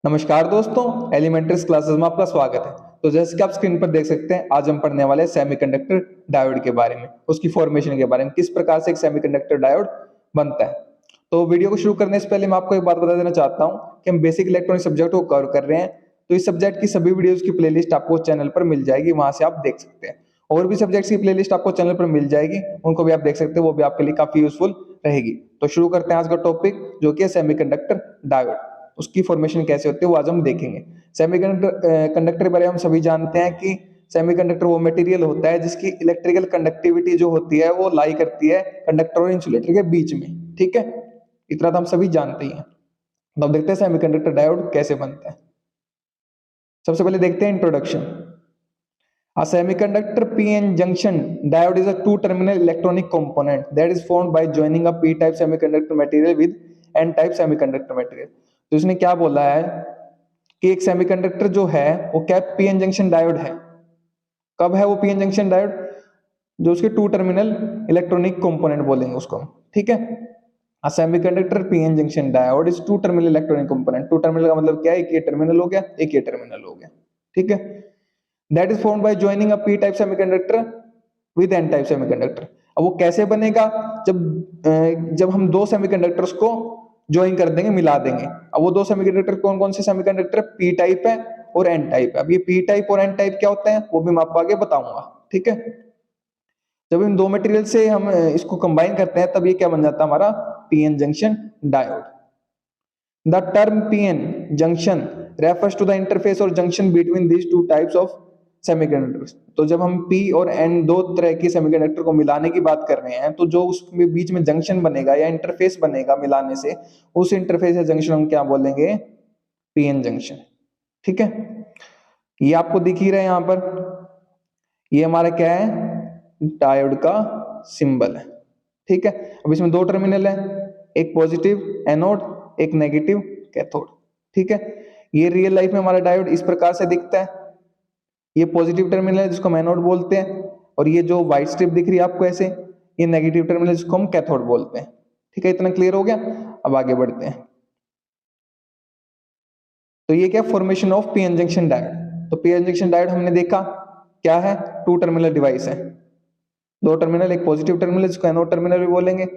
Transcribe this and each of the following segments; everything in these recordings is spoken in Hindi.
नमस्कार दोस्तों, एलिमेंट्री क्लासेस में आपका स्वागत है। तो जैसे कि आप स्क्रीन पर देख सकते हैं, आज हम पढ़ने वाले हैं सेमीकंडक्टर डायोड के बारे में, उसकी फॉर्मेशन के बारे में, किस प्रकार से एक सेमीकंडक्टर डायोड बनता है। तो वीडियो को शुरू करने से पहले मैं आपको एक बात बता देना चाहता हूं कि हम बेसिक इलेक्ट्रॉनिक सब्जेक्ट को कवर कर रहे हैं। तो इस सब्जेक्ट की सभी वीडियोज की प्लेलिस्ट आपको चैनल पर मिल जाएगी, वहां से आप देख सकते हैं। और भी सब्जेक्ट्स की प्लेलिस्ट आपको चैनल पर मिल जाएगी, उनको भी आप देख सकते हैं, वो भी आपके लिए काफी यूजफुल रहेगी। तो शुरू करते हैं आज का टॉपिक, जो कि है सेमीकंडक्टर डायोड। उसकी फॉर्मेशन कैसे होती है वो आज हम देखेंगे। सेमीकंडक्टर के बारे में हम सभी जानते हैं कि सेमीकंडक्टर वो मटेरियल होता है जिसकी इलेक्ट्रिकल कंडक्टिविटी जो होती है वो लाई करती है कंडक्टर और इंसुलेटर के बीच में। ठीक है, इतना तो हम सभी जानते ही हैं। तो अब देखते हैं सेमीकंडक्टर डायोड कैसे बनता है। सबसे पहले देखते हैं introduction. A semiconductor PN junction diode is a two-terminal electronic component that is formed by joining a P-type semiconductor material with N-type semiconductor material। तो इसने क्या बोला है कि एक सेमीकंडक्टर जो है वो क्या पीएन जंक्शन डायोड है। कब है वो पीएन जंक्शन डायोड? जो उसके टू टर्मिनल इलेक्ट्रॉनिक कंपोनेंट बोलेंगे उसको, ठीक है। A semiconductor PN junction diode is two terminal electronic component। Two terminal का मतलब क्या है? एक ये टर्मिनल हो गया, एक ये टर्मिनल हो गया, ठीक है। That is formed by joining a p-type semiconductor with n-type semiconductor। अब वो कैसे बनेगा? जब हम दो सेमीकंडक्टर्स को ज्वाइन कर देंगे, मिला देंगे। अब वो दो सेमीकंडक्टर कौन कौन से सेमीकंडक्टर? पी टाइप है और एन टाइप है। अब ये पी टाइप और एन टाइप क्या होते हैं वो भी मैं आपको आगे बताऊंगा, ठीक है। जब इन दो मटेरियल से हम इसको कंबाइन करते हैं तब ये क्या बन जाता है हमारा? PN junction diode. The term PN junction refers to the interface or junction between these two types of semiconductors। तो जब हम P और N दो तरह के सेमीकंडक्टर को मिलाने की बात कर रहे हैं, तो जो उसके बीच में जंक्शन बनेगा या इंटरफेस बनेगा मिलाने से, उस इंटरफेस या जंक्शन हम क्या बोलेंगे? पीएन जंक्शन, ठीक है। ये आपको दिख ही रहा है यहाँ पर, ये हमारा क्या है? डायोड का सिंबल है, ठीक है। अब इसमें दो टर्मिनल है, एक पॉजिटिव एनोड, एक नेगेटिव कैथोड, ठीक है। ये रियल लाइफ में हमारा डायोड इस प्रकार से दिखता है। ये पॉजिटिव टर्मिनल है जिसको हम एनोड बोलते हैं, और ये जो व्हाइट स्ट्रिप दिख रही है आपको ऐसे, ये नेगेटिव टर्मिनल है जिसको हम कैथोड बोलते हैं, ठीक है। इतना क्लियर हो गया? अब आगे बढ़ते हैं। तो ये क्या? Formation of PN junction diode. तो पीएन जंक्शन डायोड हमने देखा क्या है? टू टर्मिनल डिवाइस है। दो टर्मिनल, एक पॉजिटिव टर्मिनल जिसको एनोड टर्मिनल भी बोलेंगे,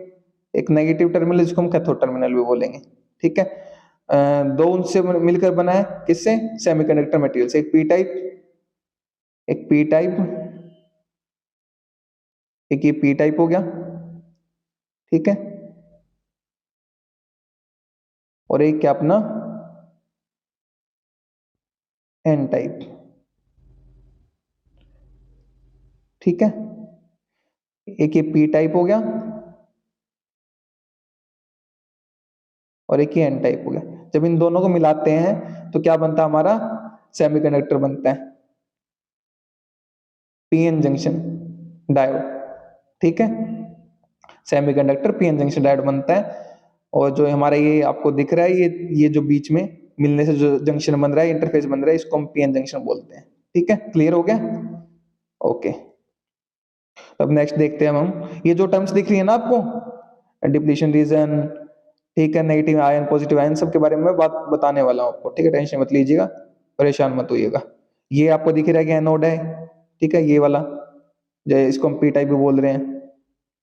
एक नेगेटिव टर्मिनल जिसको हम कैथोड टर्मिनल भी बोलेंगे, ठीक है। दो उनसे मिलकर बना है, किससे? सेमीकंडक्टर मटेरियल से। एक पी टाइप, एक पी टाइप, एक ये पी टाइप हो गया, ठीक है। और एक क्या अपना एन टाइप, ठीक है। एक ये पी टाइप हो गया और एक ये एन टाइप हो गया। जब इन दोनों को मिलाते हैं तो क्या बनता है हमारा? सेमीकंडक्टर बनता है, पीएन जंक्शन डायोड, ठीक है। सेमीकंडक्टर पीएन जंक्शन डायोड बनता है। और जो हमारा ये आपको दिख रहा है, ये जो बीच में मिलने से जो जंक्शन बन रहा है, इंटरफेस बन रहा है, इसको हम पीएन जंक्शन बोलते हैं, ठीक है। क्लियर हो गया? ओके। अब नेक्स्ट देखते हैं हम ये जो टर्म्स दिख रही है ना आपको, डिप्लीशन रीजन, ठीक है, नेगेटिव आयन, पॉजिटिव आयन, सबके बारे में मैं बात बताने वाला हूं आपको, ठीक है। टेंशन मत लीजिएगा, परेशान मत होइएगा। ये आपको दिख रहा है कि एनोड है, ठीक है, ये वाला, जो इसको हम पी टाइप भी बोल रहे हैं।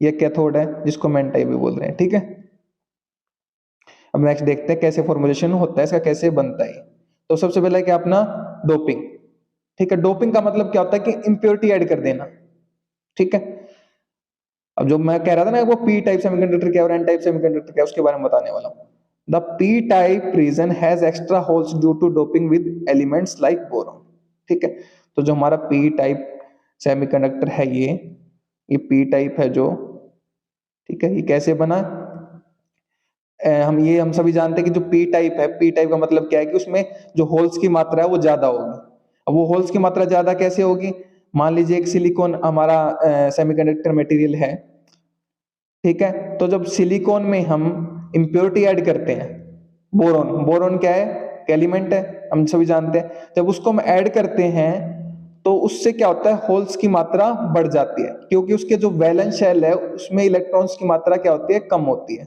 ये कैथोड है जिसको हम एन टाइप भी बोल रहे हैं, ठीक है। अब नेक्स्ट देखते हैं कैसे फॉर्मुलेशन होता है इसका, कैसे बनता है। तो सबसे पहले क्या अपना डोपिंग, ठीक है। डोपिंग का मतलब क्या होता है कि इंप्योरिटी ऐड कर देना, ठीक है। अब जो मैं कह रहा था ना वो पी टाइप सेमीकंडक्टर क्या और एन टाइप सेमीकंडक्टर क्या, उसके बारे में बताने वाला हूं। The P type region has extra holes due to doping with elements like boron, ठीक है। तो जो हमारा पी टाइप सेमीकंडक्टर है, ये पी टाइप है जो, ठीक है। ये कैसे बना? हम सभी जानते हैं कि जो पी टाइप है, पी टाइप का मतलब क्या है कि उसमें जो होल्स की मात्रा है वो ज्यादा होगी। अब वो होल्स की मात्रा ज्यादा कैसे होगी? मान लीजिए एक सिलिकॉन हमारा सेमीकंडक्टर मटेरियल है, ठीक है। तो जब सिलिकॉन में हम इंप्योरिटी ऐड करते हैं, बोरॉन, बोरॉन क्या है? एलिमेंट है, हम सभी जानते हैं। जब उसको हम ऐड करते हैं तो उससे क्या होता है? होल्स की मात्रा बढ़ जाती है, क्योंकि उसके जो वैलेंस शेल है उसमें इलेक्ट्रॉन्स की मात्रा क्या होती है? कम होती है,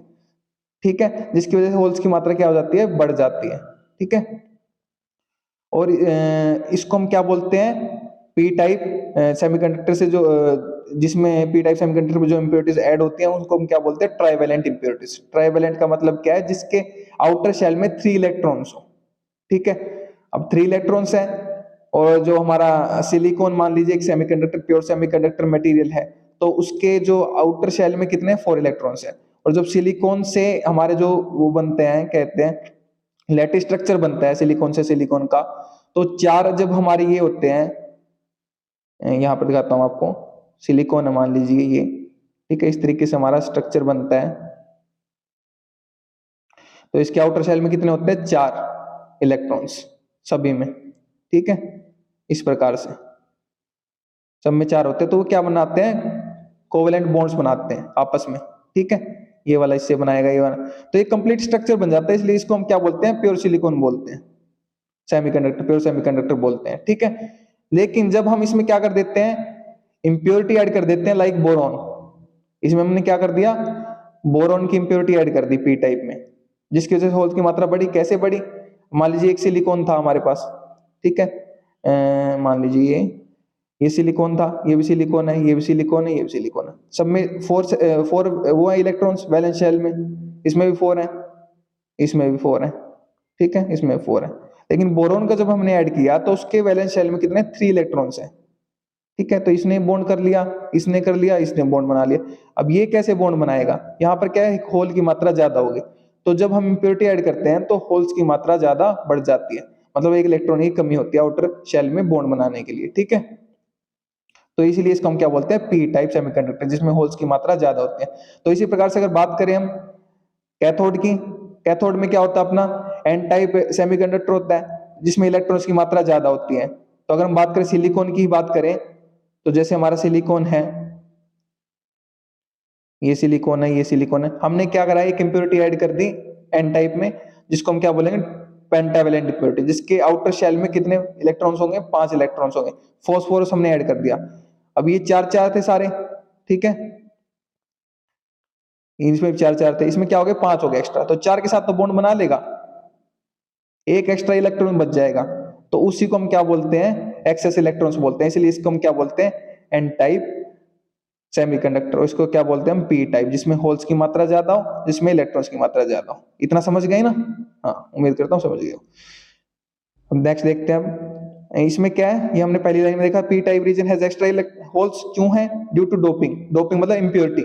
ठीक है। जिसकी वजह से होल्स की मात्रा क्या हो जाती है? बढ़ जाती है, ठीक है। और इसको हम क्या बोलते हैं, पी टाइप सेमीकंडक्टर से जो जिसमें पी टाइप सेमीकंडक्टर में जो इंप्योरिटीज ऐड होती हैं उनको हम क्या बोलते हैं, ट्राइवेलेंट इंप्योरिटीज। ट्राइवेलेंट का मतलब क्या है, जिसके आउटर शेल में 3 इलेक्ट्रॉन्स हो, ठीक है। अब 3 इलेक्ट्रॉन्स हैं, और जो हमारा सिलिकॉन मान लीजिए एक सेमीकंडक्टर, प्योर सेमीकंडक्टर मटेरियल है, तो उसके जो आउटर शेल में कितने 4 इलेक्ट्रॉन्स हैं। और जब सिलिकॉन से हमारे जो वो बनते हैं, कहते हैं लैटिस स्ट्रक्चर बनता है सिलिकॉन से सिलिकॉन का, तो 4 जब हमारे ये होते हैं, यहाँ पर दिखाता हूं आपको, सिलिकॉन है मान लीजिए ये, ठीक है, इस तरीके से हमारा स्ट्रक्चर बनता है। तो इसके आउटर शेल में कितने होते हैं, 4 इलेक्ट्रॉन्स सभी में, ठीक है, इस प्रकार से सब में 4 होते हैं। तो वो क्या बनाते हैं, कोवेलेंट बॉन्ड्स बनाते हैं आपस में, ठीक है, ये वाला इससे बनाएगा ये वाला, तो ये कंप्लीट स्ट्रक्चर बन जाता है। इसलिए इसको हम क्या बोलते हैं, प्योर सिलिकॉन बोलते हैं, सेमीकंडक्टर, प्योर सेमीकंडक्टर बोलते हैं, ठीक है। लेकिन जब हम इसमें क्या कर देते हैं, इंप्योरिटी ऐड कर देते हैं, लाइक बोरॉन, इसमें हमने क्या कर दिया, बोरॉन की इंप्योरिटी ऐड कर दी पी टाइप में, जिसकी वजह से होल्स की मात्रा बढ़ी। कैसे बढ़ी, मान लीजिए एक सिलिकॉन था हमारे पास, ठीक है, मान लीजिए ये सिलिकॉन था, ये भी सिलिकॉन है, ये भी सिलिकॉन है, ये भी सिलिकॉन है, सब में 4 वो है इलेक्ट्रॉन्स वैलेंस शेल में, इसमें भी 4 है, इसमें भी 4 है, ठीक है, इसमें 4 है। लेकिन बोरॉन का जब हमने ऐड किया तो उसके वैलेंस शेल में कितने 3 इलेक्ट्रॉन्स हैं, ठीक है। तो इसने बॉन्ड कर लिया, इसने कर लिया, इसने बॉन्ड बना लिया। अब ये कैसे बॉन्ड बनाएगा, यहाँ पर क्या है, होल की मात्रा ज्यादा होगी, तो जब हम इंप्योरिटी ऐड करते हैं तो होल्स की मात्रा ज्यादा बढ़ जाती है, मतलब एक इलेक्ट्रॉन की कमी होती है आउटर शेल में बॉन्ड बनाने के लिए, ठीक है। तो इसीलिए इसको हम क्या बोलते हैं, पी टाइप सेमीकंडक्टर, जिसमें होल्स की मात्रा ज्यादा होती है। तो इसी प्रकार से अगर बात करें हम कैथोड की, कैथोड में क्या होता है अपना, एन टाइप सेमीकंडक्टर होता है, जिसमें इलेक्ट्रॉन्स की मात्रा ज्यादा होती है। तो अगर हम बात करें सिलिकॉन की ही बात करें, तो जैसे हमारा सिलिकॉन है, ये सिलिकॉन है, ये सिलिकॉन है, हमने क्या करा, एक इंप्योरिटी ऐड कर दी एन टाइप में, जिसको हम क्या बोलेंगे, पेंटावेलेंट इंप्योरिटी, जिसके आउटर शेल में कितने इलेक्ट्रॉन्स होंगे, 5 इलेक्ट्रॉन्स होंगे। फॉस्फोरस हमने ऐड कर दिया, अब ये 4 थे सारे, ठीक है, इसमें 4 थे, इसमें क्या हो गए, 5 हो गए एक्स्ट्रा, तो 4 के साथ तो बॉन्ड बना लेगा, एक एक्स्ट्रा इलेक्ट्रॉन बच जाएगा, तो उसी को हम क्या बोलते हैं, एक्सेस इलेक्ट्रॉन्स बोलते हैं। इसलिए इसको हम क्या बोलते हैं, एन टाइप सेमीकंडक्टर, इसको क्या बोलते हैं हम, पी टाइप, जिसमें होल्स की मात्रा ज्यादा हो, जिसमें इलेक्ट्रॉन्स की मात्रा ज्यादा हो। इतना समझ गए ना, हाँ उम्मीद करता हूँ समझ गए हो। अब नेक्स्ट देखते हैं हम, इसमें क्या है, ये हमने पहली लाइन में देखा, P type region has extra holes, क्यों है, ड्यू टू डोपिंग, डोपिंग मतलब impurity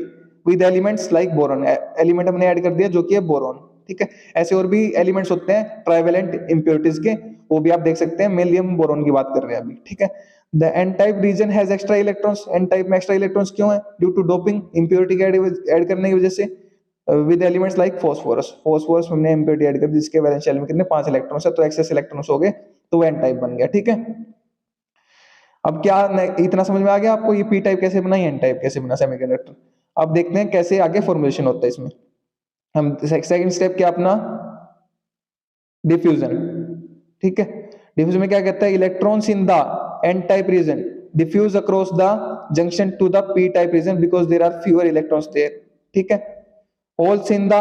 with elements like boron, element हमने ऐड कर दिया जो कि है बोरॉन, ठीक है। ऐसे और भी एलिमेंट्स होते हैं ट्राइवेलेंट इंप्योरिटीज के, वो भी आप देख सकते हैं, मेनली हम बोरॉन की बात कर रहे हैं अभी, ठीक है। The N type region has extra electrons, N type में एक्स्ट्रा इलेक्ट्रॉन्स क्यों है, ड्यू टू डोपिंग, इंप्योरिटी के ऐड करने की वजह से, with elements like phosphorus, phosphorus हमने इंप्योरिटी ऐड कर दी, जिसके वैलेंस शेल में कितने 5 इलेक्ट्रॉन्स है, तो एक्सेस इलेक्ट्रॉन्स हो गए, तो एन टाइप बन गया, ठीक है। अब क्या इतना समझ में आ गया आपको, ये पी टाइप कैसे बना, एन टाइप कैसे बना सेमीकंडक्टर। अब देखते हैं कैसे आगे फॉर्मुलेशन होता है इसमें। हम सेकंड स्टेप क्या अपना, डिफ्यूजन, ठीक है। डिफ्यूजन में क्या कहता है, electrons in the N type region diffuse across the junction to the P type region because there are fewer electrons there, ठीक है। Holes in the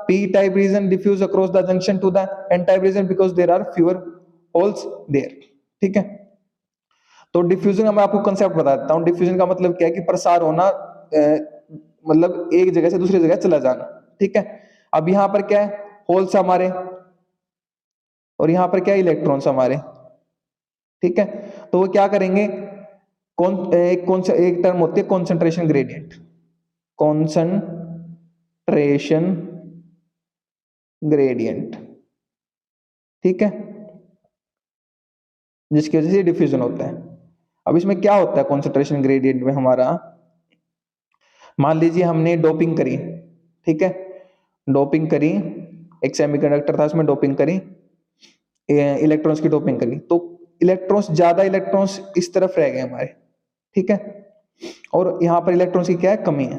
P type region diffuse across the junction to the N type region because there are fewer holes there, ठीक है। तो डिफ्यूजन का मैं आपको कंसेप्ट बता देता हूँ। डिफ्यूजन का मतलब क्या है कि प्रसार होना, मतलब एक जगह से दूसरी जगह चला जाना, ठीक है। अब यहाँ पर क्या है, होल्स हमारे, और यहाँ पर क्या है, इलेक्ट्रॉन्स हमारे, ठीक है। तो वो क्या करेंगे, एक टर्म होती है कॉन्सेंट्रेशन ग्रेडियंट, कॉन्सेंट्रेशन ग्रेडियंट, ठीक है, जिसकी वजह से डिफ्यूजन होता है। अब इसमें क्या होता है कॉन्सेंट्रेशन ग्रेडियंट में हमारा, मान लीजिए हमने डोपिंग करी, ठीक है, डोपिंग करी, एक सेमीकंडक्टर था उसमें डोपिंग करी, इलेक्ट्रॉन्स की डोपिंग करी, तो इलेक्ट्रॉन्स, ज्यादा इलेक्ट्रॉन्स इस तरफ रह गए हमारे, ठीक है, और यहां पर इलेक्ट्रॉन्स की क्या है, कमी है,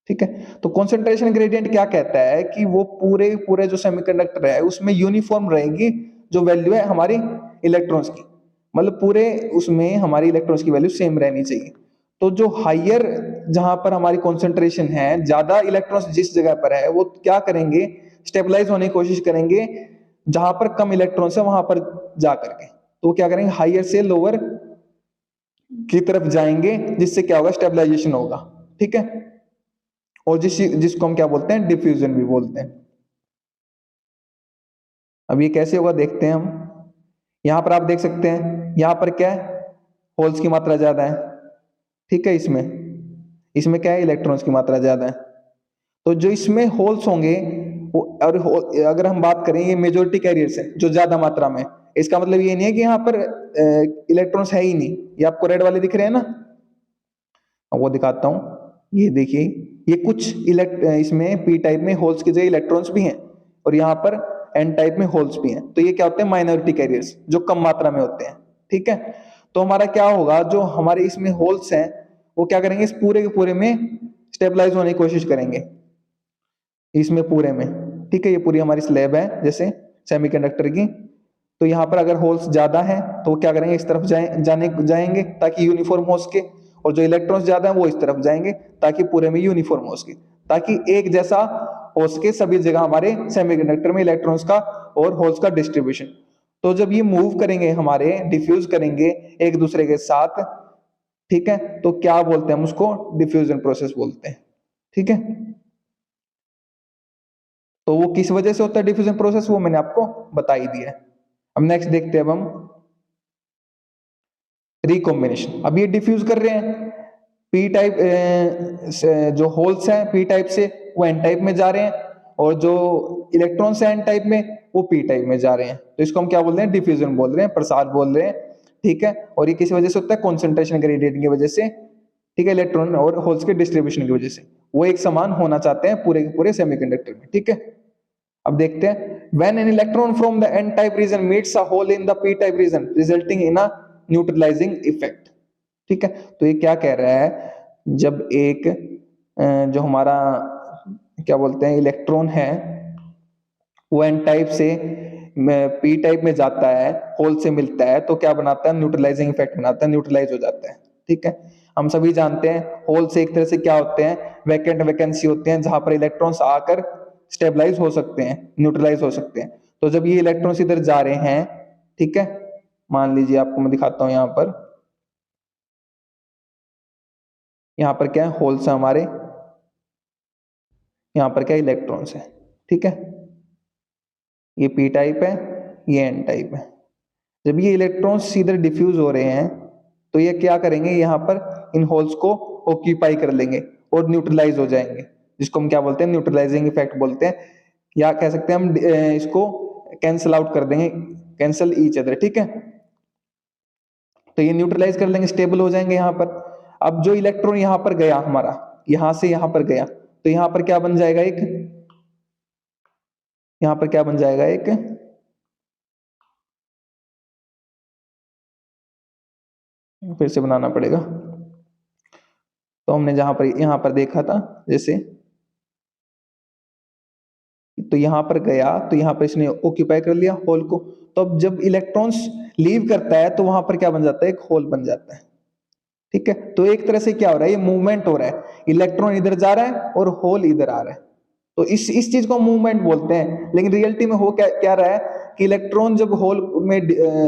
ठीक है। तो कॉन्सेंट्रेशन ग्रेडियंट क्या कहता है कि वो पूरे पूरे जो सेमीकंडक्टर है उसमें यूनिफॉर्म रहेगी जो वैल्यू है हमारी इलेक्ट्रॉन्स की, मतलब पूरे उसमें हमारी इलेक्ट्रॉन्स की वैल्यू सेम रहनी चाहिए। तो जो हायर, जहां पर हमारी कॉन्सेंट्रेशन है, ज्यादा इलेक्ट्रॉन्स जिस जगह पर है, वो क्या करेंगे, स्टेबलाइज होने की कोशिश करेंगे जहां पर कम इलेक्ट्रॉन्स है वहां पर जा करके, तो क्या करेंगे, हायर से लोअर की तरफ जाएंगे, जिससे क्या होगा, स्टेबलाइजेशन होगा। ठीक है, और जिसको हम क्या बोलते हैं, डिफ्यूजन भी बोलते हैं। अब ये कैसे होगा देखते हैं हम। यहां पर आप देख सकते हैं, यहां पर क्या है, होल्स की मात्रा ज्यादा है। ठीक है, इसमें इसमें क्या है, इलेक्ट्रॉन्स की मात्रा ज्यादा है। तो जो इसमें होल्स होंगे वो, और अगर हम बात करें, ये मेजोरिटी कैरियर्स है जो ज्यादा मात्रा में, इसका मतलब ये नहीं है कि यहाँ पर इलेक्ट्रॉन्स है ही नहीं। ये आपको रेड वाले दिख रहे हैं ना, अब वो दिखाता हूं। ये देखिए, ये कुछ इसमें पी टाइप में होल्स की जगह इलेक्ट्रॉन्स भी हैं, और यहाँ पर एन टाइप में होल्स भी हैं। तो ये क्या होते हैं, माइनॉरिटी कैरियर्स, जो कम मात्रा में होते हैं। ठीक है, तो हमारा क्या होगा, जो हमारे इसमें होल्स हैं वो क्या करेंगे, इस पूरे के पूरे में स्टेबलाइज होने की कोशिश करेंगे, इसमें पूरे में। ठीक है, ये पूरी हमारी स्लैब है जैसे सेमीकंडक्टर की। तो यहाँ पर अगर होल्स ज्यादा है तो वो क्या करेंगे, इस तरफ जाएंगे ताकि यूनिफॉर्म हो सके, और जो इलेक्ट्रॉन्स ज्यादा है वो इस तरफ जाएंगे ताकि पूरे में यूनिफॉर्म हो सके, ताकि एक जैसा हो सके सभी जगह हमारे सेमीकंडक्टर में इलेक्ट्रॉन्स का और होल्स का डिस्ट्रीब्यूशन। तो जब ये मूव करेंगे, हमारे डिफ्यूज करेंगे एक दूसरे के साथ, ठीक है, तो क्या बोलते हैं हम उसको, डिफ्यूजन प्रोसेस बोलते हैं। ठीक है, तो वो किस वजह से होता है डिफ्यूजन प्रोसेस, वो मैंने आपको बता ही दिया है। अब नेक्स्ट देखते हैं अब हम रिकॉम्बिनेशन। अब ये डिफ्यूज कर रहे हैं, पी टाइप जो होल्स हैं पी टाइप से वो एन टाइप में जा रहे हैं, और जो इलेक्ट्रॉन्स हैं एन टाइप में वो पी टाइप में जा रहे हैं। तो इसको हम क्या बोल रहे हैं, डिफ्यूजन बोल रहे हैं, प्रसार बोल रहे हैं। ठीक है, और ये किस वजह से होता है, कॉन्सेंट्रेशन ग्रेडियंट की वजह से। ठीक है, इलेक्ट्रॉन और होल्स के डिस्ट्रीब्यूशन की वजह से वो एक समान होना चाहते हैं पूरे के पूरे सेमीकंडक्टर में। ठीक है, अब देखते हैं, when an electron from the n type region meets a hole in the p type region resulting in a neutralizing effect। ठीक है, तो ये क्या कह रहा है, जब एक जो हमारा क्या बोलते हैं इलेक्ट्रॉन है, वो एन टाइप से पी टाइप में जाता है, होल से मिलता है, तो क्या बनाता है, न्यूट्रलाइजिंग इफेक्ट बनाता है, न्यूट्रलाइज हो जाता है। ठीक है, हम सभी जानते हैं होल से एक तरह से क्या होते हैं, वैकेंट वैकेंसी होते हैं, जहां पर इलेक्ट्रॉन्स आकर स्टेबलाइज हो सकते हैं, न्यूट्रलाइज हो सकते हैं। तो जब ये इलेक्ट्रॉन्स इधर जा रहे हैं, ठीक है, मान लीजिए आपको मैं दिखाता हूं, यहाँ पर क्या है, होल्स है हमारे, यहाँ पर क्या इलेक्ट्रॉन्स है। ठीक है, ये पी टाइप है, ये एन टाइप है। जब ये इलेक्ट्रॉन्स इधर डिफ्यूज हो रहे हैं, तो ये क्या करेंगे, यहाँ पर इन होल्स को ऑक्यूपाई कर लेंगे और न्यूट्रलाइज हो जाएंगे, जिसको हम क्या बोलते हैं, न्यूट्रलाइजिंग इफेक्ट बोलते हैं, या कह सकते हैं हम इसको कैंसल आउट कर देंगे, कैंसल ईच अदर। ठीक है, तो ये न्यूट्रलाइज कर लेंगे, स्टेबल हो जाएंगे यहाँ पर। अब जो इलेक्ट्रॉन यहाँ पर गया हमारा, यहां से यहाँ पर गया, तो यहाँ पर क्या बन जाएगा, एक यहाँ पर क्या बन जाएगा, एक फिर से बनाना पड़ेगा। तो हमने जहां पर यहाँ पर देखा था जैसे, तो यहां पर गया, तो यहाँ पर इसने ऑक्यूपाई कर लिया होल को। तो अब जब इलेक्ट्रॉन्स लीव करता है तो वहां पर क्या बन जाता है, एक होल बन जाता है। ठीक है, तो एक तरह से क्या हो रहा है, ये मूवमेंट हो रहा है, इलेक्ट्रॉन इधर जा रहा है और होल इधर आ रहा है। तो इस चीज को मूवमेंट बोलते हैं। लेकिन रियलिटी में हो क्या क्या रहा है, कि इलेक्ट्रॉन जब होल में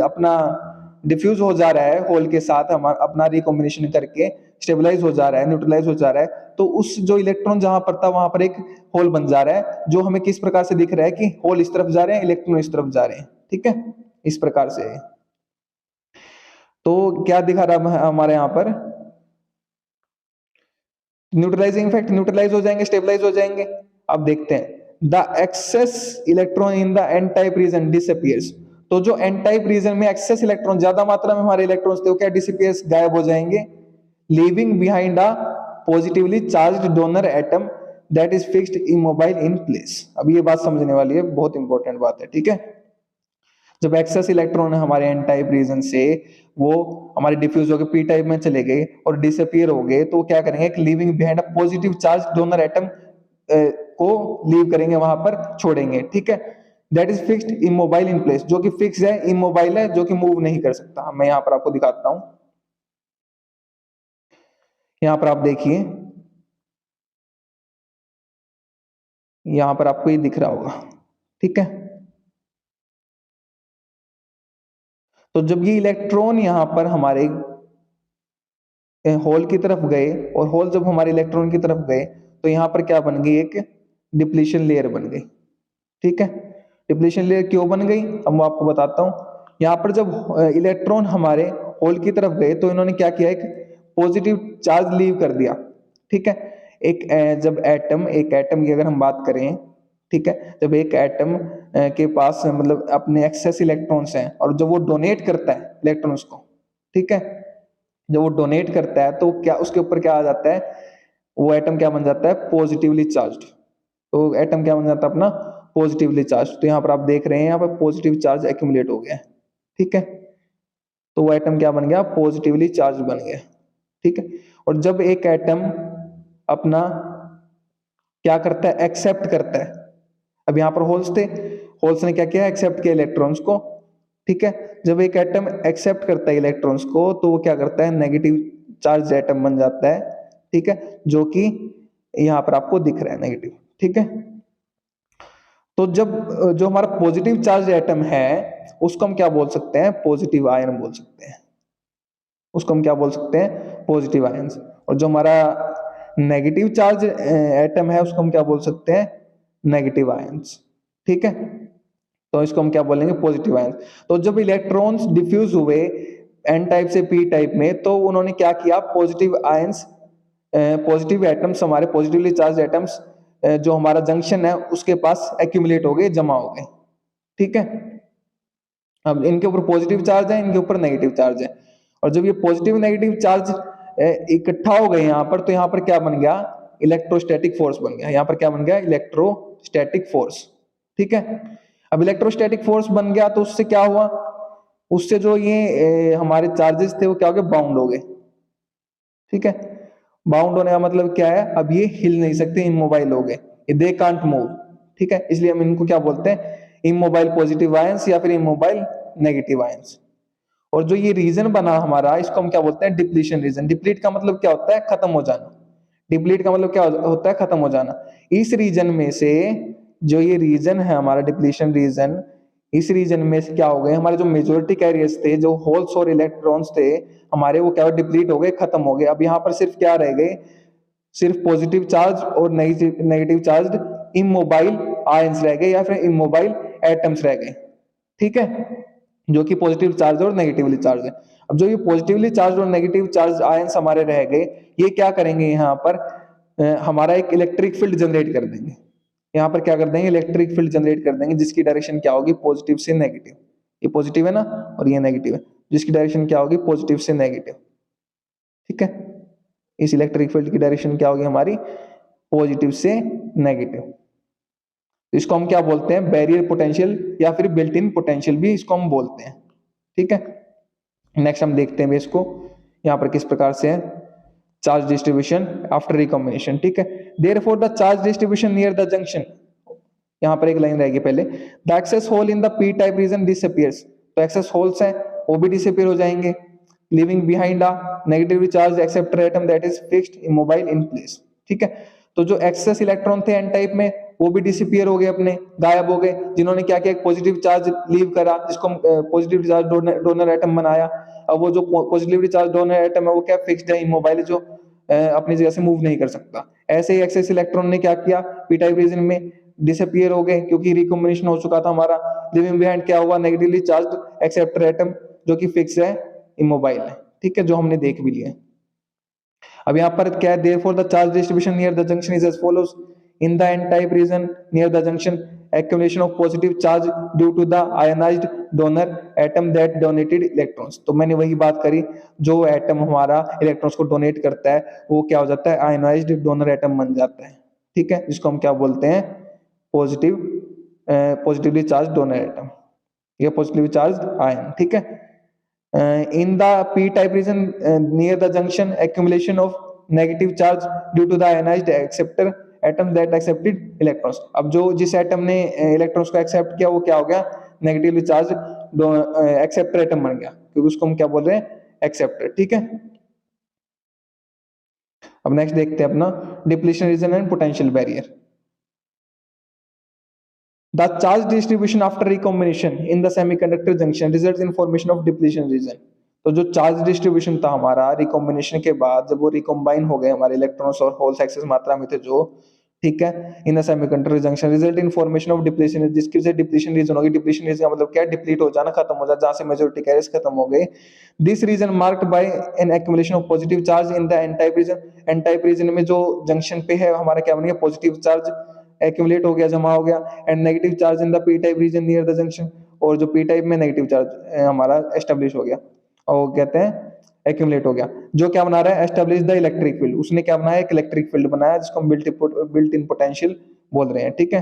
अपना डिफ्यूज हो जा रहा है, होल के साथ हम अपना रिकॉम्बिनेशन करके स्टेबलाइज हो जा रहा है, न्यूट्रलाइज हो जा रहा है, तो उस जो इलेक्ट्रॉन जहां पर था वहां पर एक होल बन जा रहा है, जो हमें किस प्रकार से दिख रहा है, कि होल इस तरफ जा रहे हैं, इलेक्ट्रॉन इस तरफ जा रहे हैं। ठीक है, इस प्रकार से। तो क्या दिखा रहा है हमारे यहाँ पर, न्यूट्रलाइजिंग इफेक्ट, न्यूट्रलाइज हो जाएंगे, स्टेबलाइज हो जाएंगे। अब देखते हैं, the excess electron in the N type region disappears. तो जो एन टाइप रीजन में एक्सेस इलेक्ट्रॉन, ज्यादा मात्रा में हमारे इलेक्ट्रॉन्स थे, वो क्या डिसअपियर्स, गायब हो जाएंगे, leaving behind a positively charged donor atom that is fixed immobile in place. अब ये बात समझने वाली है, बहुत इंपॉर्टेंट बात है। ठीक है, जब एक्सेस इलेक्ट्रॉन है हमारे एन टाइप रीजन से, वो हमारे डिफ्यूज होकर पी टाइप में चले गए और डिसअपियर हो गए, तो क्या करेंगे, एक leaving behind a positive charge donor atom को लीव करेंगे, वहां पर छोड़ेंगे। ठीक है, that is fixed immobile in place, जो कि फिक्स है, इमोबाइल है, जो कि मूव नहीं कर सकता। मैं यहाँ पर आपको दिखाता हूं, यहाँ पर आप देखिए, यहाँ पर आपको ये दिख रहा होगा। ठीक है, तो जब ये इलेक्ट्रॉन यहाँ पर हमारे होल की तरफ गए और होल जब हमारे इलेक्ट्रॉन की तरफ गए तो यहाँ पर क्या बन गई, एक डिप्लीशन लेयर बन गई। ठीक है, डिप्लीशन लेयर क्यों बन गई अब मैं आपको बताता हूँ। यहाँ पर जब इलेक्ट्रॉन हमारे होल की तरफ गए तो इन्होंने क्या किया, एक पॉजिटिव चार्ज लीव कर दिया। ठीक है, एक जब एटम, एक एटम की अगर हम बात करें, ठीक है, जब एक एटम के पास मतलब अपने एक्सेस इलेक्ट्रॉन्स हैं और जब वो डोनेट करता है इलेक्ट्रॉन्स को, ठीक है, जब वो डोनेट करता है तो क्या उसके ऊपर क्या आ जाता है, वो एटम क्या बन जाता है, पॉजिटिवली चार्ज्ड। तो एटम क्या बन जाता है अपना, पॉजिटिवली चार्ज। तो यहाँ पर आप देख रहे हैं यहाँ पर पॉजिटिव चार्ज एक्यूमुलेट हो गया है। ठीक है, तो वो एटम क्या बन गया, पॉजिटिवली चार्ज बन गया। ठीक है, और जब एक एटम अपना क्या करता है, एक्सेप्ट करता है। अब यहाँ पर होल्स थे, होल्स ने क्या किया, एक्सेप्ट किया इलेक्ट्रॉन्स को। ठीक है, जब एक एटम एक्सेप्ट करता है इलेक्ट्रॉन्स को तो वो क्या करता है, नेगेटिव चार्ज एटम बन जाता है। ठीक है, जो कि यहाँ पर आपको दिख रहा है नेगेटिव। ठीक है, तो जब जो हमारा पॉजिटिव चार्ज एटम है उसको हम क्या बोल सकते हैं, पॉजिटिव आयन बोल सकते हैं। उसको हम क्या बोल सकते हैं, पॉजिटिव आयंस। और जो हमारा नेगेटिव चार्ज एटम है उसको हम क्या बोल सकते हैं, नेगेटिव आयंस। ठीक है, तो इसको हम क्या बोलेंगे, पॉजिटिव आयंस। तो जब इलेक्ट्रॉन्स डिफ्यूज हुए एन टाइप से पी टाइप में तो उन्होंने क्या किया, पॉजिटिव आयंस, पॉजिटिव एटम्स, हमारे पॉजिटिवली चार्ज एटम्स जो हमारा जंक्शन है उसके पास एक्यूमुलेट हो गए, जमा हो गए। ठीक है, अब इनके ऊपर पॉजिटिव चार्ज है, इनके ऊपर नेगेटिव चार्ज है, और जब ये पॉजिटिव नेगेटिव चार्ज इकट्ठा हो गए यहाँ पर तो यहाँ पर क्या बन गया, इलेक्ट्रोस्टैटिक फोर्स बन गया। यहाँ पर क्या बन गया, इलेक्ट्रोस्टैटिक फोर्स। ठीक है, अब इलेक्ट्रोस्टैटिक फोर्स बन गया तो उससे क्या हुआ, उससे जो ये हमारे चार्जेस थे वो क्या हो गए, बाउंड हो गए। ठीक है, बाउंड होने का मतलब क्या है, अब ये हिल नहीं सकते, इमोबाइल हो गए, दे कांट मूव। ठीक है, इसलिए हम इनको क्या बोलते हैं, इमोबाइल पॉजिटिव आयंस या फिर इमोबाइल नेगेटिव आयंस। और जो ये रीजन बना हमारा इसको हम क्या बोलते हैं, डिप्लीशन रीजन। डिप्लीट का मतलब क्या होता है, खत्म हो जाना। डिप्लीट का मतलब क्या होता है, खत्म हो जाना। इस रीजन में से जो ये रीजन है हमारा डिप्लीशन रीजन, इस रीजन में से क्या हो गए, हमारे जो मेजोरिटी कैरियर्स थे, जो होल्स और इलेक्ट्रॉन्स थे हमारे, वो क्या डिप्लीट हो गए, खत्म हो गए। अब यहाँ पर सिर्फ क्या रह गए, सिर्फ पॉजिटिव चार्ज और नेगेटिव चार्ज इमोबाइल आयंस रह गए या फिर इमोबाइल एटम्स रह गए। ठीक है, जो कि पॉजिटिव चार्ज और नेगेटिवली चार्ज है। अब जो ये पॉजिटिवली चार्ज और नेगेटिव चार्ज आयंस हमारे रह गए, ये क्या करेंगे, यहाँ पर हमारा एक इलेक्ट्रिक फील्ड जनरेट कर देंगे। यहाँ पर क्या कर देंगे, इलेक्ट्रिक फील्ड जनरेट कर देंगे, जिसकी डायरेक्शन क्या होगी, पॉजिटिव से नेगेटिव। ये पॉजिटिव है ना, और ये नेगेटिव है, जिसकी डायरेक्शन क्या होगी, पॉजिटिव से नेगेटिव। ठीक है, इस इलेक्ट्रिक फील्ड की डायरेक्शन क्या होगी हमारी, पॉजिटिव से नेगेटिव। तो इसको हम क्या बोलते हैं, बैरियर पोटेंशियल या फिर बिल्ट इन पोटेंशियल भी इसको हम बोलते हैं। ठीक है, नेक्स्ट हम देखते हैं इसको यहाँ पर किस प्रकार से है, चार्ज डिस्ट्रीब्यूशन आफ्टर रिकॉम्बिनेशन। ठीक है, therefore the charge distribution near the junction, यहाँ पर एक लाइन रहेगी पहले, the excess hole in the P type region disappears. तो एक्सेस होल्स हैं वो भी डिसअपीयर हो जाएंगे, living behind a negatively charged acceptor atom that is fixed immobile in place. ठीक है, तो जो एक्सेस इलेक्ट्रॉन थे एन टाइप में वो भी डिसअपीयर हो गए, अपने गायब हो गए, जिन्होंने क्या किया, एक पॉजिटिव चार्ज लीव करा, जिसको पॉजिटिव चार्ज डोनर एटम बनाया। अब वो जो पॉजिटिवली चार्ज डोनर एटम है वो क्या फिक्स्ड है, इमोबाइल, जो अपनी जगह से मूव नहीं कर सकता। ऐसे ही एक्सेस इलेक्ट्रॉन ने क्या किया, पी टाइप रीजन में डिसअपीयर हो गए क्योंकि रिकॉम्बिनेशन हो चुका था हमारा। लिविंग बिहाइंड क्या हुआ, नेगेटिवली चार्ज एक्सेप्टर एटम जो कि फिक्स है, इमोबाइल है। ठीक है, जो हमने देख भी लिया। अब यहाँ पर क्या है, therefore the charge distribution near the junction is as follows, in the n type region near the junction accumulation of positive charge due to the ionized donor atom that donated electrons। तो मैंने वही बात करी, जो एटम हमारा इलेक्ट्रॉन्स को डोनेट करता है वो क्या हो जाता है, आयनाइज्ड डोनर एटम बन जाता है। ठीक है, जिसको हम क्या बोलते हैं, positive positively charge donor atom या पॉजिटिवली चार्ज आयन। ठीक है, in the p-type region near the junction accumulation of negative charge due to the ionized acceptor atom that accepted electrons। अब जो जिस एटम ने इलेक्ट्रॉन्स को एक्सेप्ट किया वो क्या हो गया, नेगेटिवली चार्ज एक्सेप्टर एटम बन गया, क्योंकि उसको हम क्या बोल रहे हैं, एक्सेप्टर। ठीक है, अब नेक्स्ट देखते हैं अपना depletion region and potential barrier. The charge distribution after recombination in the semiconductor junction result in formation of depletion region. तो जो चार्ज डिस्ट्रीब्यूशन था हमारा रिकॉम्बिनेशन के बाद, जब वो रिकॉम्बाइन हो गए हमारे इलेक्ट्रॉन्स और होल्स एक्सेस मात्रा में थे जो, ठीक है, in the semiconductor junction result in formation of depletion, जिसकी वजह से डिप्लीशन रीजन होगी। डिप्लीशन रीजन का मतलब क्या, डिप्लीट हो जाना, खत्म हो जाना, जहां से मेजॉरिटी कैरियर्स खत्म हो गए। This region marked by an accumulation of positive charge in the N type region. N type region में जो जंक्शन पे है हमारा क्या बन गया, पॉजिटिव चार्ज एक्यूमुलेट हो गया, जमा हो गया। And negative charge in the P type region near the junction, और जो पी टाइप में नेगेटिव चार्ज हमारा एस्टेब्लिश हो गया, और कहते हैं एक्यूमुलेट हो गया। जो क्या बना रहा है, एस्टेब्लिश द इलेक्ट्रिक फील्ड, उसने क्या बनाया, एक इलेक्ट्रिक फील्ड बनाया, जिसको हम बिल्ट इन पोटेंशियल बोल रहे हैं, ठीक है,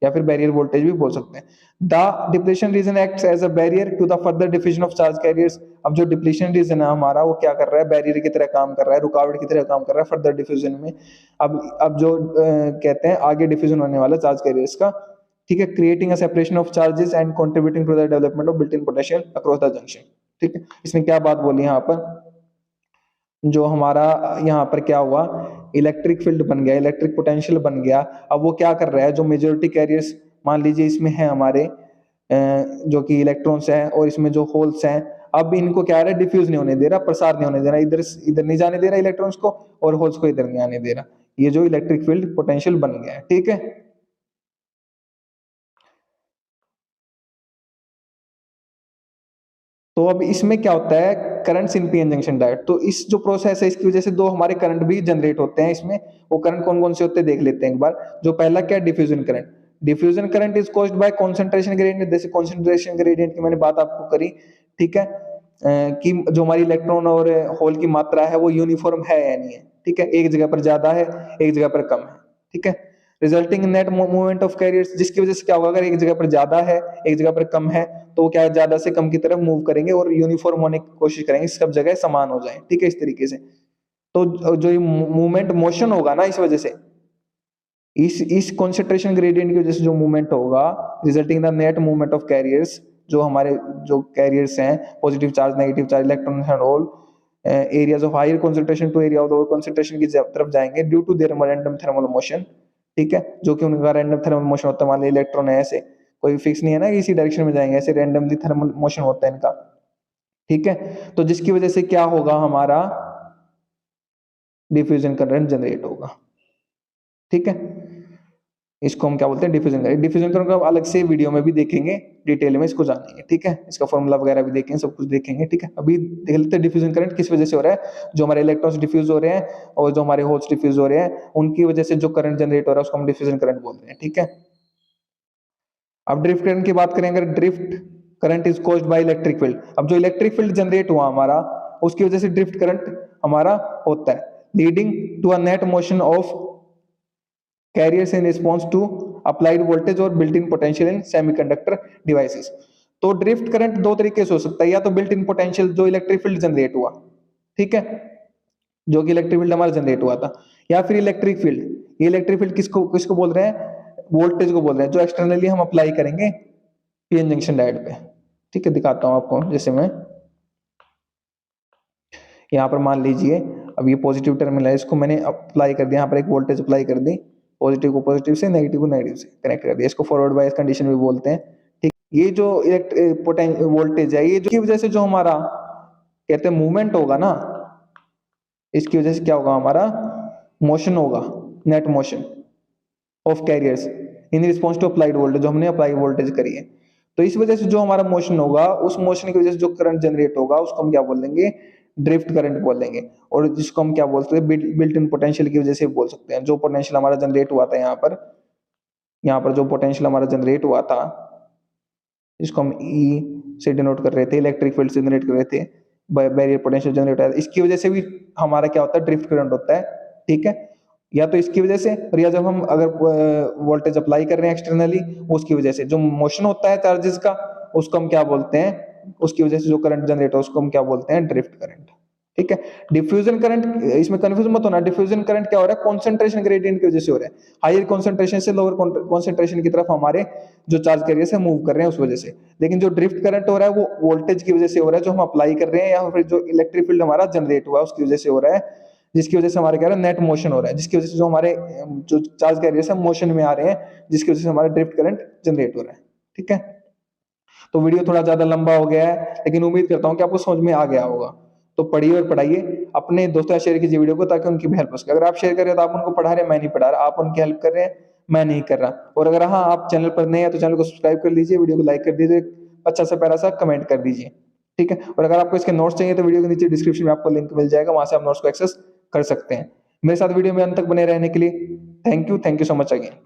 या फिर बैरियर वोल्टेज भी बोल सकते हैं। The depletion region acts as a barrier to the further diffusion of charge carriers. अब जो डिप्लीशन रीजन है हमारा, वो क्या कर रहा है, बैरियर की तरह काम कर रहा है, रुकावट की तरह काम कर रहा है फर्दर डिफ्यूजन में। अब जो कहते हैं आगे डिफ्यूजन होने वाला चार्ज कैरियर्स का, ठीक है, creating a separation of charges and contributing to the development of built in potential across the junction, ठीक है। इसने क्या बात बोली यहाँ पर, जो हमारा यहाँ पर क्या हुआ, इलेक्ट्रिक फील्ड बन गया, इलेक्ट्रिक पोटेंशियल बन गया। अब वो क्या कर रहा है, जो मेजोरिटी कैरियर्स मान लीजिए इसमें है हमारे जो कि इलेक्ट्रॉन्स हैं, और इसमें जो होल्स हैं, अब इनको क्या है, डिफ्यूज नहीं होने दे रहा, प्रसार नहीं होने दे रहा, इधर इधर नहीं जाने दे रहा इलेक्ट्रॉन्स को, और होल्स को इधर नहीं आने दे रहा। ये जो इलेक्ट्रिक फील्ड पोटेंशियल बन गया है, ठीक है। तो अब इसमें क्या होता है, current in PN junction diode. तो इस जो प्रोसेस है, इसकी वजह से दो हमारे करंट भी जनरेट होते हैं इसमें। वो करंट कौन कौन से होते हैं देख लेते हैं एक बार। जो पहला क्या, diffusion current. Diffusion current is caused by concentration gradient. जैसे कंसंट्रेशन ग्रेडियंट की मैंने बात आपको करी, ठीक है, कि जो हमारी इलेक्ट्रॉन और होल की मात्रा है वो यूनिफॉर्म है या नहीं है, ठीक है, एक जगह पर ज्यादा है, एक जगह पर कम है, ठीक है। Resulting net movement of carriers, जिसकी वजह से क्या होगा, अगर एक जगह पर ज्यादा है, एक जगह पर कम है, तो वो क्या है, ज्यादा से कम की तरफ मूव करेंगे और यूनिफॉर्म होने की कोशिश करेंगे, सब जगह समान हो जाए, ठीक है, इस तरीके से। तो जो मूवमेंट मोशन होगा ना, इस वजह से, इस कॉन्सेंट्रेशन ग्रेडियंट की वजह से जो मूवमेंट होगा, resulting the net movement of carriers, जो हमारे जो कैरियर्स हैं, positive charge, negative charge, electron and hole, areas of higher concentration to area of lower concentration की तरफ जाएंगे due to their random thermal motion, ठीक है, जो कि उनका रैंडम थर्मल मोशन होता है। मान लीजिए इलेक्ट्रॉन है ऐसे, कोई फिक्स नहीं है ना कि इसी डायरेक्शन में जाएंगे, ऐसे रैंडमली थर्मल मोशन होता है इनका, ठीक है। तो जिसकी वजह से क्या होगा, हमारा डिफ्यूजन करंट जनरेट होगा, ठीक है। इसको हम क्या बोलते हैं, डिफ्यूजन करंट। डिफ्यूजन करंट को अलग से वीडियो में भी देखेंगे, डिटेल में इसको जानेंगे, ठीक है, इसका फॉर्मूला वगैरह भी देखेंगे, सब कुछ देखेंगे, ठीक है। अभी देख लेते हैं डिफ्यूजन करंट किस वजह से हो रहा है। जो हमारे इलेक्ट्रॉन्स डिफ्यूज हो रहे हैं और जो हमारे होल्स डिफ्यूज हो रहे हैं, उनकी वजह से जो करंट जनरेट हो रहा है उसको हम डिफ्यूजन करंट बोल रहे हैं, ठीक है। अब ड्रिफ्ट करंट की बात करें, अगर drift current is caused by electric field. अब जो इलेक्ट्रिक फील्ड जनरेट हुआ हमारा, उसकी वजह से ड्रिफ्ट करंट हमारा होता है, leading to a net motion of carriers in response to applied voltage और built in potential in semiconductor devices. तो ड्रिफ्ट करंट दो तरीके से हो सकता है, या तो बिल्ट इन पोटेंशियल, जो इलेक्ट्रिक फील्ड जनरेट हुआ, ठीक है, जो कि इलेक्ट्रिक फील्ड हमारा जनरेट हुआ था, या फिर इलेक्ट्रिक फील्ड। ये इलेक्ट्रिक फील्ड किसको किसको बोल रहे हैं, वोल्टेज को बोल रहे हैं, जो एक्सटर्नली हम अप्लाई करेंगे पीएन जंक्शन डायोड पे, ठीक है। दिखाता हूं आपको, जैसे मैं यहाँ पर मान लीजिए, अब ये पॉजिटिव टर्मिनल है, इसको मैंने अप्लाई कर दिया, यहाँ पर एक वोल्टेज अप्लाई कर दी, पॉजिटिव को पॉजिटिव से, नेगेटिव को नेगेटिव से कनेक्ट कर दिया, इसको फॉरवर्ड बायस कंडीशन भी बोलते हैं, ठीक। ये जो वोल्टेज है, ये जो की वजह से जो हमारा कहते हैं मूवमेंट होगा ना, इसकी वजह से क्या होगा, हमारा मोशन होगा, net motion of carriers in response to applied voltage, जो हमने अप्लाई वोल्टेज करी है। तो इस वजह से जो हमारा मोशन होगा, उस मोशन की वजह से जो करंट जनरेट होगा, उसको हम क्या बोलेंगे, ड्रिफ्ट करंट बोलेंगे। और जिसको हम क्या बोलते हैं, बिल्ट इन पोटेंशियल की वजह से बोल सकते हैं। जो पोटेंशियल हमारा जनरेट हुआ था यहाँ पर जो पोटेंशियल हमारा जनरेट हुआ था, इसको हम ई से डिनोट कर रहे थे, इलेक्ट्रिक फील्ड से जनरेट कर रहे थे, बैरियर पोटेंशियल जनरेट होता है, इसकी वजह से भी हमारा क्या होता है, ड्रिफ्ट करंट होता है, ठीक है। या तो इसकी वजह से, और या जब हम अगर वोल्टेज अप्लाई कर रहे हैं एक्सटर्नली, उसकी वजह से जो मोशन होता है चार्जेस का, उसको हम क्या बोलते हैं, उसकी वजह से जो करंट जनरेट हो उसको हम क्या बोलते हैं, ड्रिफ्ट करंट, ठीक है। डिफ्यूजन करंट, इसमें कंफ्यूज मत होना, डिफ्यूजन करंट क्या हो रहा है, कंसंट्रेशन ग्रेडियंट की वजह से हो रहा है, हायर कंसंट्रेशन से लोअर कंसंट्रेशन की तरफ हमारे जो चार्ज कैरियर से मूव कर रहे हैं उस वजह से। लेकिन जो ड्रिफ्ट करंट हो रहा है वो वोल्टेज की वजह से हो रहा है, जो हम अप्लाई कर रहे हैं, या फिर जो इलेक्ट्रिक फील्ड हमारा जनरेट हुआ है उसकी वजह से हो रहा है, जिसकी वजह से हमारे क्या है नेट मोशन हो रहा है, जिसकी वजह से जो हमारे जो चार्ज कैरियर्स है मोशन में आ रहे हैं, जिसकी वजह से हमारा ड्रिफ्ट करंट जनरेट हो रहा है। ठीक है, तो वीडियो थोड़ा ज्यादा लंबा हो गया है, लेकिन उम्मीद करता हूँ कि आपको समझ में आ गया होगा। तो पढ़िए और पढ़ाइए, अपने दोस्तों शेयर कीजिए वीडियो को, ताकि उनकी भी हेल्प हो सके। अगर आप शेयर कर रहे हो तो आप उनको पढ़ा रहे हैं, मैं नहीं पढ़ा रहा, आप उनकी हेल्प कर रहे हैं, मैं नहीं कर रहा। और अगर हाँ आप चैनल पर नए हैं तो चैनल को सब्सक्राइब कर लीजिए, वीडियो को लाइक कर दीजिए, अच्छा सा प्यारा सा कमेंट कर दीजिए। ठीक है, और अगर आपको इसके नोट्स चाहिए तो वीडियो के नीचे डिस्क्रिप्शन में आपको लिंक मिल जाएगा, वहां से आप नोट्स को एक्सेस कर सकते हैं। मेरे साथ वीडियो में अंत तक बने रहने के लिए thank you so much again.